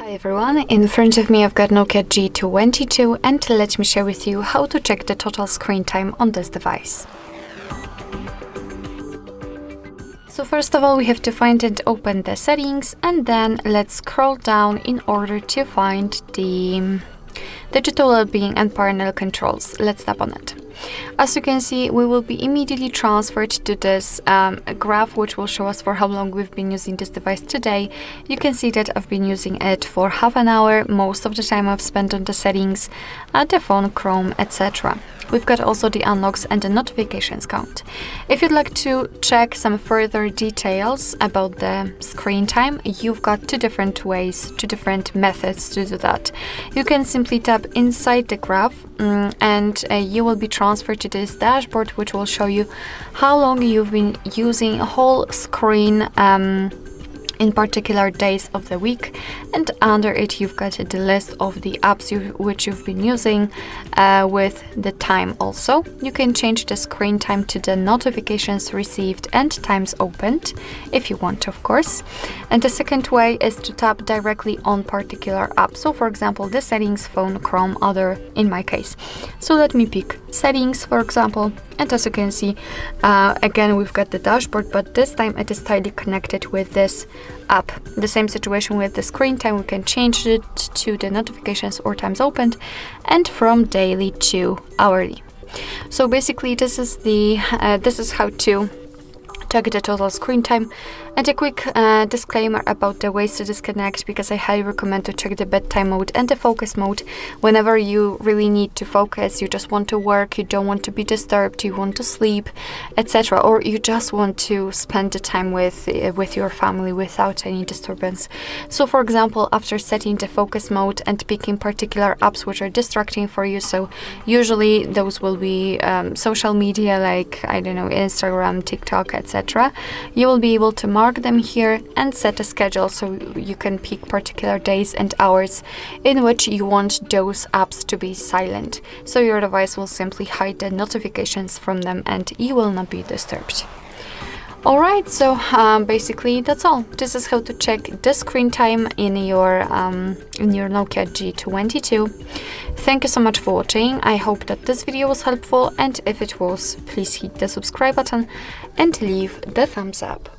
Hi everyone, in front of me I've got Nokia G22 and let me share with you how to check the total screen time on this device. So first of all we have to find and open the settings, and then let's scroll down in order to find the Digital Wellbeing and parental controls. Let's tap on it. As you can see, we will be immediately transferred to this graph, which will show us for how long we've been using this device today. You can see that I've been using it for half an hour. Most of the time I've spent on the settings, the phone, Chrome, etc. We've got also the unlocks and the notifications count. If you'd like to check some further details about the screen time, you've got two different methods to do that. You can simply tap inside the graph and you will be transferred to this dashboard, which will show you how long you've been using a whole screen in particular days of the week, and under it you've got the list of the apps which you've been using with the time. Also, you can change the screen time to the notifications received and times opened if you want, of course. And the second way is to tap directly on particular app. So for example, the settings, phone, Chrome, other in my case. So let me pick settings, for example, and as you can see, again we've got the dashboard, but this time it is tightly connected with this app. The same situation with the screen time, we can change it to the notifications or times opened, and from daily to hourly. So basically this is how to check the total screen time. And a quick disclaimer about the ways to disconnect, because I highly recommend to check the bedtime mode and the focus mode whenever you really need to focus, you just want to work, you don't want to be disturbed, you want to sleep, etc., or you just want to spend the time with your family without any disturbance. So for example, after setting the focus mode and picking particular apps which are distracting for you, so usually those will be social media like, I don't know, Instagram, TikTok, etc., you will be able to mark them here and set a schedule, so you can pick particular days and hours in which you want those apps to be silent, so your device will simply hide the notifications from them and you will not be disturbed. Alright, so basically that's all. This is how to check the screen time in your Nokia G22. Thank you so much for watching. I hope that this video was helpful, and if it was, please hit the subscribe button and leave the thumbs up.